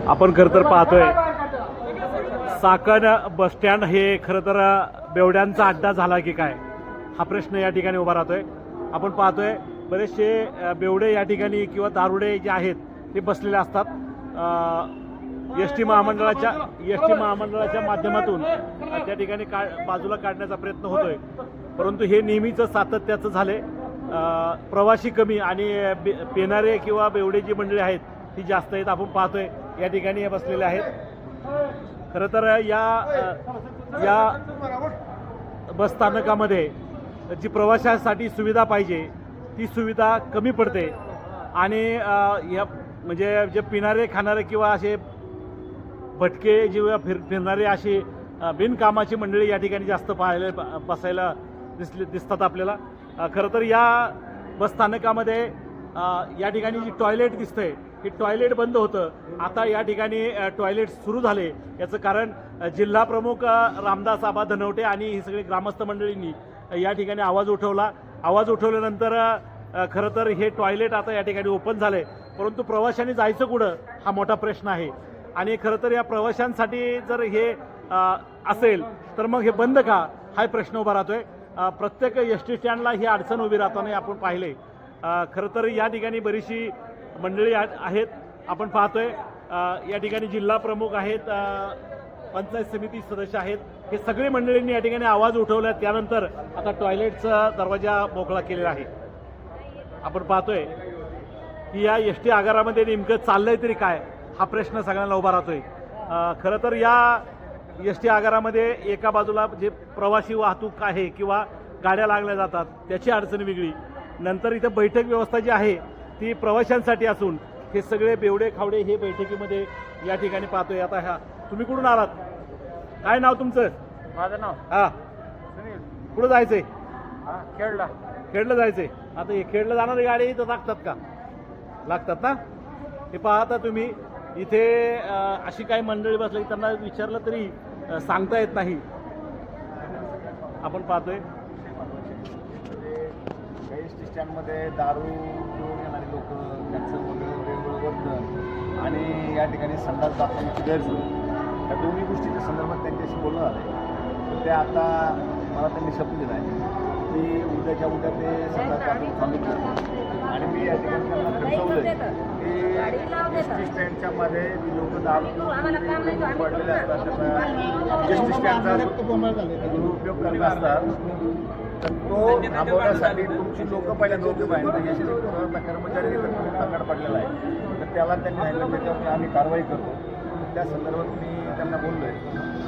आपण खरं तर पाहतोय चाकण बस स्टँड हे खरं तर बेवड्यांचा अड्डा झाला की काय हा प्रश्न या ठिकाणी उभा राहतोय। आपण पाहतोय बरेचसे बेवडे या ठिकाणी किंवा दारुडे जे आहेत ते बसलेले असतात। एस टी महामंडळाच्या माध्यमातून त्या ठिकाणी बाजूला काढण्याचा प्रयत्न होतोय, परंतु हे नेहमीचं सातत्याचं झाले। प्रवासी कमी आणि पेणारे किंवा बेवडे जी मंडळी आहेत ती जास्त आहेत। आपण पाहतोय या ठिकाणी हे बसलेले आहेत। खरं तर या बस स्थानकामध्ये जी प्रवाशांसाठी सुविधा पाहिजे ती सुविधा कमी पडते आणि या म्हणजे जे पिणारे खाणारे किंवा असे भटके जे फिरणारे अशी बिनकामाची मंडळी या ठिकाणी जास्त बसायला दिसतात आपल्याला। खरं तर या बस स्थानकामध्ये या ठिकाणी जी टॉयलेट दिसतंय की टॉयलेट बंद होतं, आता या ठिकाणी टॉयलेट सुरू झाले। याचं कारण जिल्हा प्रमुख रामदास आबा धनवटे आणि ही सगळी ग्रामस्थ मंडळींनी या ठिकाणी आवाज उठवला। आवाज उठवल्यानंतर खरं तर हे टॉयलेट आता या ठिकाणी ओपन झाले, परंतु प्रवाशांनी जायचं कुठं हा मोठा प्रश्न आहे। आणि खरं तर या प्रवाशांसाठी जर हे असेल तर मग हे बंद का हा प्रश्न उभा राहतोय। प्रत्येक एस टी स्टँडला ही अडचण उभी राहताना आपण पाहिले। खरं तर या ठिकाणी बरीचशी मंडळी आहेत। आपण पाहतोय या ठिकाणी जिल्हा प्रमुख आहेत, पंचायत समिती सदस्य आहेत, हे सगळी मंडळींनी या ठिकाणी आवाज उठवला। त्यानंतर आता टॉयलेटचा दरवाजा मोकळा केलेला आहे। आपण पाहतोय की या एस टी आगारामध्ये नेमकं चाललंय तरी काय हा प्रश्न सगळ्यांना उभा राहतोय। खरं तर या एस टी आगारामध्ये एका बाजूला जे प्रवासी वाहतूक आहे किंवा गाड्या लागल्या जातात त्याची अडचण वेगळी, नंतर इथं बैठक व्यवस्था जी आहे ती प्रवाशांसाठी असून हे सगळे बेवडे खावडे हे बैठकीमध्ये या ठिकाणी पाहतोय। आता ह्या तुम्ही कुठून आलात, काय नाव तुमचं? माझं नाव हा सुनील. कुठं जायचंय? खेळला खेडला जायचंय। आता हे खेडला जाणारी गाडी इथं लागतात का? लागतात ना। हे पाहता तुम्ही इथे अशी काही मंडळी बसली त्यांना विचारलं तरी सांगता येत नाही। आपण पाहतोय काही एस टी स्टँडमध्ये दारू घेऊन येणारे लोक त्यांचं वेगवेगळं वर्तन आणि या ठिकाणी संडास बाथरूमची गैरसोय या दोन्ही गोष्टीच्या संदर्भात त्यांच्याशी बोलणं झालं आहे। तर ते आता मला त्यांनी शब्द दिला आहे की उद्याच्या उद्या ते संडास बाथरूम चालू करतात आणि मी या ठिकाणी त्यांना दर्शवलं की एस टी स्टँडच्या मध्ये लोक दारू पडलेले असतात, त्याचा एस टी स्टँडचा दुरुपयोग करत असतात। तर तो थांबवण्यासाठी तुमची लोक पहिल्या दोघे पाहिजे एस टी कर्मचारी तक्रार पडलेला आहे, तर त्याला त्यांनी सांगितलं त्याच्यावर आम्ही कारवाई करतो। त्या संदर्भात मी त्यांना बोललोय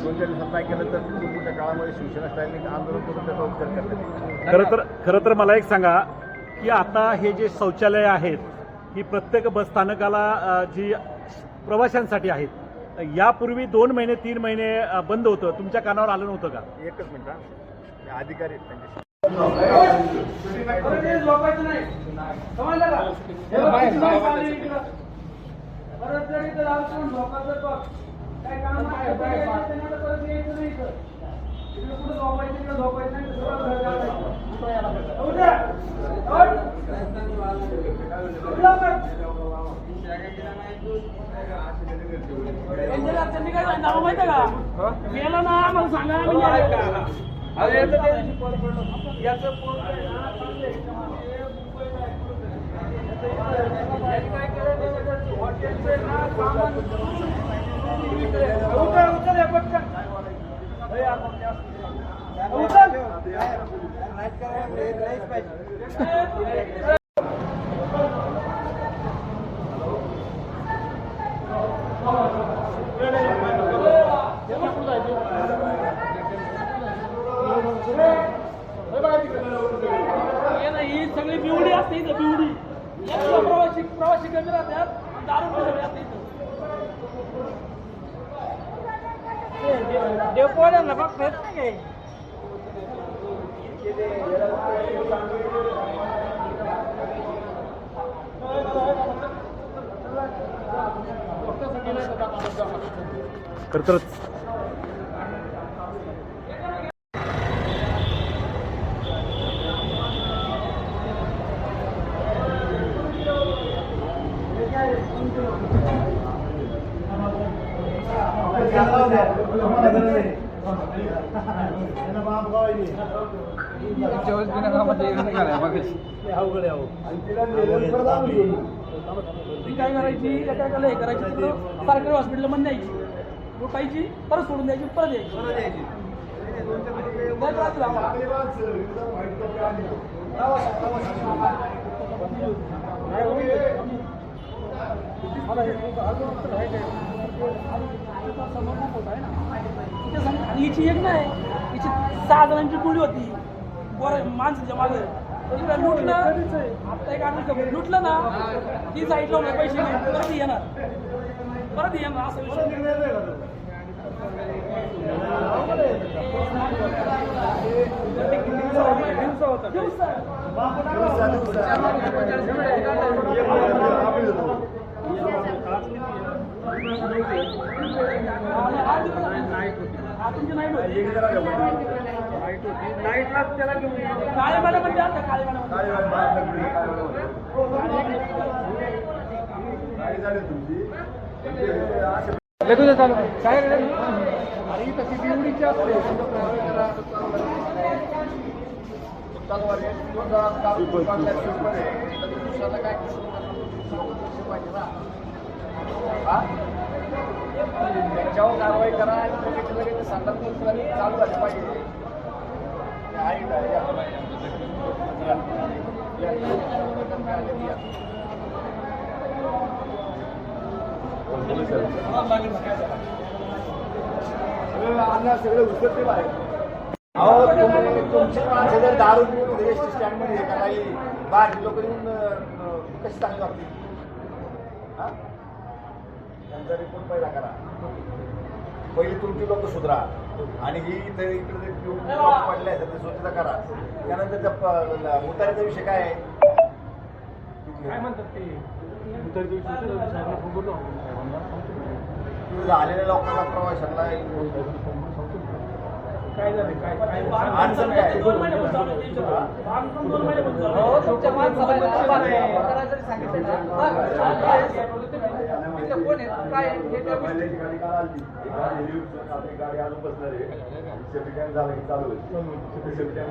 2-4 दिवसात काय केलं तर पुढच्या काळामध्ये शिवसेना स्टाईलने आंदोलन करून त्याचा उपचार करतात। खरं तर मला एक सांगा की आता हे जे शौचालय आहेत ही प्रत्येक बस स्थानकाला जी प्रवाशांसाठी आहेत, यापूर्वी 2 महिने 3 महिने बंद होतं, तुमच्या कानावर आलं नव्हतं का? एकच मिनिट, अधिकारी त्यांच्याशी गेलं ना आम्हाला सांगा ही सगळी बिवडी असते इथं, बिवडी प्रवासी कमी राहतात, दारू सगळे असते इथं। देवपोळ्यांना फक्त येत नाही काही खरं ती काय करायची एकाला हे करायची तिकडं सरकारी हॉस्पिटलमध्ये न्यायची लुटायची परत सोडून द्यायची परत यायची लय त्रास झाला आम्हाला. आणि हिची एक नाही हिची 6 जणांची टोळी होती माणसाच्या मागे लुटलं आता एक आठवड्याचं लुटलं ना ती साईडला होणार पैसे घेऊन परत येणार असं विषय. काळे मॅडम म्हणजे आता काळे मॅडम चालू काय अरे तशी बिवडीची असते त्यांच्यावर कारवाई करा आणि लगेच संदर्भ चालू झाले पाहिजे. सगळे उसरते बाहेर. अहो तुमची माणसं जर दारू पिऊन एस टी स्टँडमध्ये हे करायला बाहेर लोक येऊन कशी चांगली वाटतील. हां त्यांचा रिपोर्ट पहिला करा. पहिली तुमची लोक सुधरा आणि ही इथे इकडे पिऊन पडले तर ते स्वच्छता करा. त्यानंतर त्या उतारीचा विषय काय आहे काय म्हणतात ते आलेल्या लोकांना प्रवाशांना काय झालं काय अडचण काय 2 महिन्यापासून चालू आहे त्यांच्यावर. बांधकाम 2 महिन्यापासून चालू आहे. तुमच्या माणसाला सांगितलं गाडी अजून बसणार आहे. सेफ्टी टँक झालं की चालू आहे. सेफ्टी टँक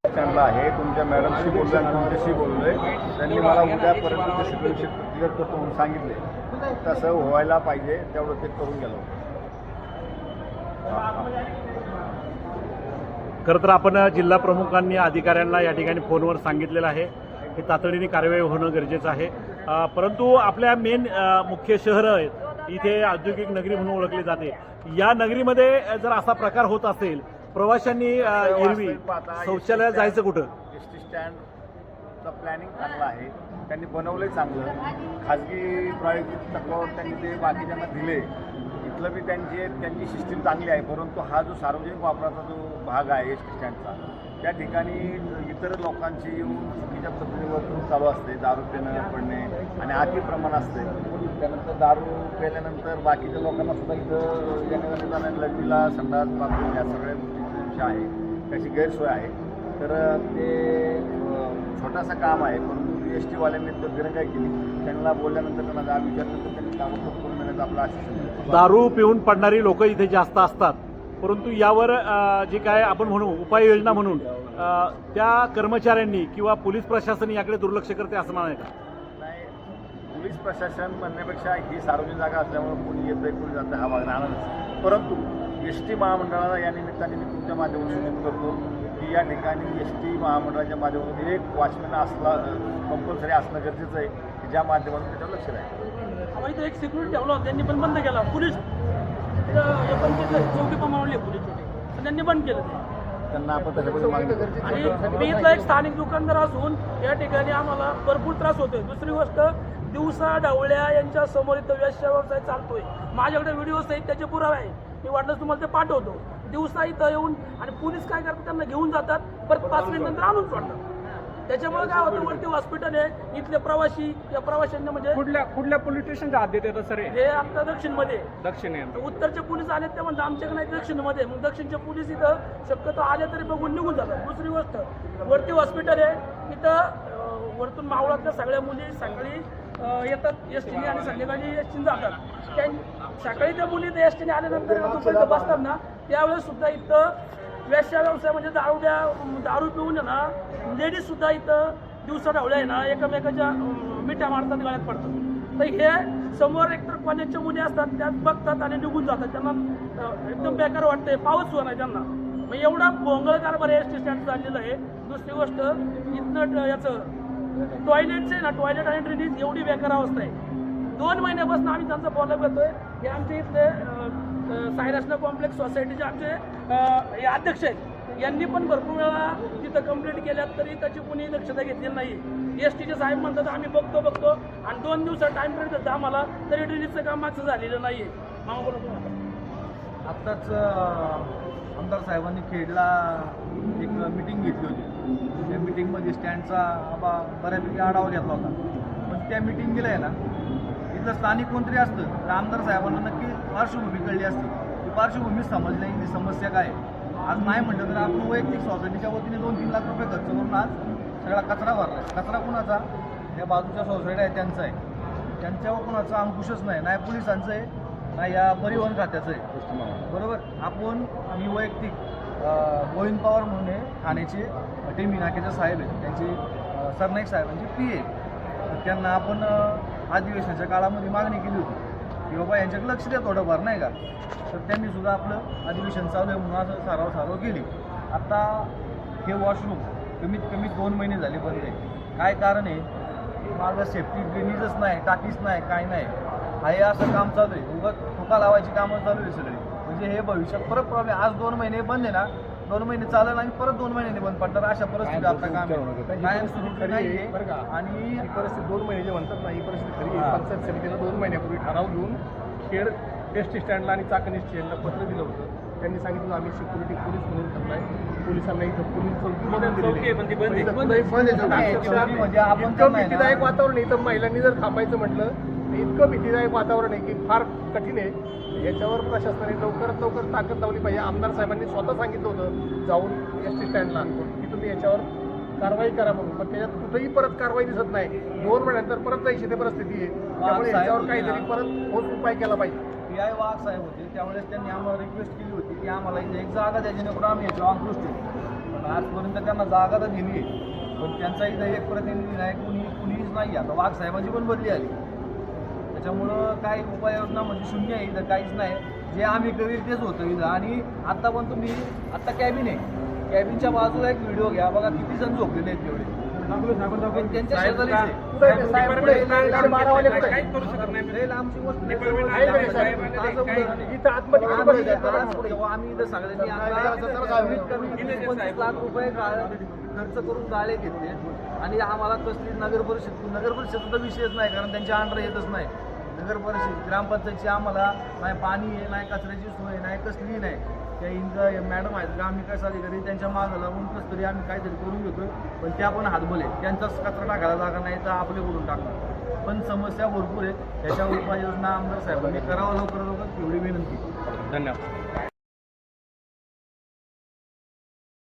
स्टँडला आहे. तुमच्या मॅडमशी बोललो आणि तुमच्याशी बोललोय. त्यांनी मला उद्यापर्यंत सगळे विषय क्लिअर करतो म्हणून सांगितले. तसं व्हायला पाहिजे तेवढं ते करून गेलो. खरं तर आपण जिल्हा प्रमुखांनी अधिकाऱ्यांना या ठिकाणी फोनवर सांगितलेलं आहे की तातडीने कार्यवाही होणं गरजेचं आहे. परंतु आपल्या मेन मुख्य शहर आहेत इथे औद्योगिक नगरी म्हणून ओळखली जाते. या नगरीमध्ये जर असा प्रकार होत असेल प्रवाशांनी एरवी शौचालयात जायचं कुठं? एस टी स्टँडचं प्लॅनिंग चांगलं आहे. त्यांनी बनवलंय चांगलं. खाजगी प्रायोजित तत्वावर त्यांनी ते बाकीच्यांना दिले. इथलं बी त्यांची सिस्टीम चांगली आहे. परंतु हा जो सार्वजनिक वापराचा जो भाग आहे एस टी स्टँडचा त्या ठिकाणी इतर लोकांची येऊन चुकीच्या पद्धतीवर चालू असते. दारू पिणं पडणे आणि अति प्रमाण असते. त्यानंतर दारू प्यायल्यानंतर बाकीच्या लोकांना सुद्धा इथं येण्यासाठी जाण्यात लग्नीला संडास बाथरूम या सगळ्या गोष्टीचा विषय आहे. त्याची गैरसोय आहे. तर ते छोटासा काम आहे. परंतु एस टीवाल्यांनी तर दिरंगाई केली. त्यांना बोलल्यानंतर त्यांना जाब विचारल्यानंतर त्यांनी ताबडतोब करून देण्याचं आपलं आश्वासन. दारू पिऊन पडणारी लोक इथे जास्त असतात. परंतु यावर जे काय आपण म्हणू उपाययोजना म्हणून त्या कर्मचाऱ्यांनी किंवा पोलीस प्रशासन याकडे दुर्लक्ष करते असं म्हणायचं नाही. पोलीस प्रशासन म्हणण्यापेक्षा ही सार्वजनिक जागा असल्यामुळे कोणी येतंय कोणी जातं हा भाग राहणारच. परंतु एस टी महामंडळाला या निमित्ताने मी तुमच्या माध्यमातून सूचित करतो की या ठिकाणी एस टी महामंडळाच्या माध्यमातून एक वॉचमॅन असला कंपल्सरी असणं गरजेचं आहे की ज्या माध्यमातून त्याच्यावर लक्ष राहील. आम्हाला इथं एक सिक्युरिटी ठेवला होता त्यांनी पण बंद केला. पोलीस चौकी पण मावली पोलीस छोटे त्यांनी बंद केलं ते. त्यांना आपण त्याच्याबद्दल मागणी करतो. आणि मी इथला एक स्थानिक दुकानदार असून या ठिकाणी आम्हाला भरपूर त्रास होतोय. दुसरी गोष्ट दिवसा ढवळ्या यांच्या समोर इथं व्यवसाय चालतोय. माझ्याकडे व्हिडिओ आहेत त्याचे पुरावे आहे. मी वाटलं तुम्हाला ते पाठवतो. दिवसा इथं येऊन आणि पोलीस काय करतात त्यांना घेऊन जातात परत 5 मिनिटानंतर आणून सोडतात. त्याच्यामुळे काय होतं, वरती हॉस्पिटल आहे, इथले प्रवासी या प्रवाशांना म्हणजे कुठल्या पोलीस स्टेशनच्या हद्दीत येतं सर हे आता दक्षिणमध्ये दक्षिण उत्तरचे पोलीस आले ते म्हणतात आमच्याकडे नाही दक्षिणमध्ये, मग दक्षिणचे पोलीस इथं शक्यतो आले तरी बघून निघून जातात. दुसरी गोष्ट, वरती हॉस्पिटल आहे, इथं वरतून मावळातल्या सगळ्या मुली सकाळी येतात एस टीने आणि संध्याकाळी एस टीने जातात. सकाळी त्या मुली एस टीने आल्यानंतर दुपारी बसतात ना, त्यावेळेस सुद्धा इथं वेश्या व्यवसाय म्हणजे दारू पिऊन आहे ना, लेडीज सुद्धा इथं दिवसा ढवळ्या आहे ना एकमेकाच्या मिठ्या मारतात, गळ्यात पडतात. तर हे समोर एकतर कॉलेजच्या मुली असतात, त्यात बघतात आणि निघून जातात. त्यांना एकदम बेकार वाटते, पाऊस सुद्धा नाही त्यांना. मग एवढा भोंगळ कारभार एस टी स्टँड चाललेलं आहे. दुसरी गोष्ट, इथनं याचं टॉयलेटचं आहे ना, टॉयलेट आणि ड्रेनेज एवढी बेकार अवस्था आहे. 2 महिन्यापासून आम्ही त्यांचा फॉलोअप करतोय. हे आमचे इथले सायरासना कॉम्प्लेक्स सोसायटीचे आमचे हे अध्यक्ष आहेत, यांनी पण भरपूर वेळा तिथं कंप्लेंट केल्यात तरी त्याची कोणी दक्षता घेतलेली नाही. एस टीचे साहेब म्हणतात आम्ही बघतो आणि 2 दिवसात टाइम पिरियड देतात आम्हाला, तरी ड्रेनेजचं काम मागचं झालेलं नाही आहे. मामा बोला तुम्हाला. आत्ताच आमदार साहेबांनी खेडला एक मिटिंग घेतली होती. त्या मिटिंगमध्ये स्टँडचा बऱ्यापैकी आढावा घेतला होता. पण त्या मिटिंगला आहे ना, इथलं स्थानिक कोणतरी असतं तर आमदार साहेबांना नक्की पार्श्वभूमी कळली असती. ती पार्श्वभूमी समजली नाही, ही समस्या काय आहे. आज नाही म्हटलं तर आपण वैयक्तिक सोसायटीच्या वतीने 2-3 लाख रुपये खर्च करून आज सगळा कचरा भरला आहे. कचरा कुणाचा? या बाजूच्या सोसायटी आहे त्यांचा आहे. त्यांच्यावर कुणाचा अंकुशच नाही पोलिसांचं आहे नाही या परिवहन खात्याचं आहे. बरोबर. मी वैयक्तिक गोविंद पवार म्हणून हे ठाण्याचे टेमी नाक्याचे साहेब आहेत, त्यांचे सरनाईक साहेबांची पी आहे. त्यांना आपण अधिवेशनाच्या काळामध्ये मागणी केली होती की बाबा यांच्याकडे लक्ष द्या थोडंफार, नाही का. तर त्यांनी सुद्धा आपलं अधिवेशन चालू आहे म्हणून असं सारव केली. आता हे वॉशरूम कमीत कमी 2 महिने झाले बंद आहे. काय कारण आहे? माझं सेफ्टी ड्रेनेजच नाही, टाकीच नाही, काय नाही. हे असं काम चालू आहे. उगाच ठोका लावायची कामं चालू आहे सगळी. म्हणजे हे भविष्यात परत प्रॉब्लेम. आज 2 महिने बंद आहे ना, 2 महिने चालेल आणि परत 2 महिन्याने बंद पडणार, अशा परिस्थिती आपलं काम कायम सुरू नाही आहे. आणि ही परिस्थिती 2 महिने जे म्हणतात ना, ही परिस्थिती खरी आहे. पंचायत समितीनं 2 महिन्यापूर्वी ठराव घेऊन खेड एस टी स्टँडला आणि चाकण एस टी स्टँडला पत्र दिलं होतं. त्यांनी सांगितलं आम्ही सिक्युरिटी पोलीस म्हणून ठेवलाय, पोलिसांना इथं पोलीस चौकी बनवून दिलेली आहे. इतकं भीतीदायक वातावरण आहे. इथं महिलांनी जर थांबायचं म्हटलं तर इतकं भीतीदायक वातावरण आहे की फार कठीण आहे. याच्यावर प्रशासनाने लवकरात लवकर ताकद लावली पाहिजे. आमदार साहेबांनी स्वतः सांगितलं होतं जाऊन एस टी स्टँडला की तुम्ही याच्यावर कारवाई करा म्हणून, पण त्याच्यात कुठेही परत कारवाई दिसत नाही. 2 महिन्यानंतर परत जायची ते परिस्थिती आहे. त्यामुळे याच्यावर काहीतरी परत ठोस उपाय केला पाहिजे. PI वाघ साहेब होते त्यावेळेस त्यांनी आम्हाला रिक्वेस्ट केली होती की आम्हाला इथे एक जागा द्या जेणेकरून आम्ही याच्यावर अंकुश ठेवू. पण आजपर्यंत त्यांना जागा तर दिली आहे, पण त्यांचा इथं एक प्रतिनिधी नाही, कुणीच नाही. आता वाघ साहेबांची पण बदली आली. त्याच्यामुळं काय उपाययोजना म्हणजे शून्य आहे. इथं काहीच नाही. जे आम्ही करील तेच होतं इथं. आणि आत्ता पण तुम्ही आत्ता कॅबिन आहे, कॅबिनच्या बाजूला एक व्हिडिओ घ्या बघा, किती जण झोपलेले आहेत तेवढे. त्यांच्या शेजारीच आहे. आम्ही इथं सगळ्यांनी 25 लाख रुपये खर्च करून गाळे घेतले आणि आम्हाला कसली नगर परिषदचा विषयच नाही, कारण त्यांच्या अंडर येतच नाही. नगर परिषद ग्रामपंचायतची आम्हाला नाही पाणी आहे, नाही कचऱ्याची सोय नाही, कसली नाही. त्या इंचा मॅडम आहेत ग्रामविकास अधिकारी, त्यांच्या मागं लागून कसं तरी आम्ही काहीतरी करून घेतोय. पण त्या पण हातबले, त्यांचाच कचरा टाकायला जागा नाही तर आपल्याकडून टाकणार. पण समस्या भरपूर आहेत. त्याच्या उपाययोजना आमदार साहेबांनी करावं लवकर एवढी विनंती. धन्यवाद.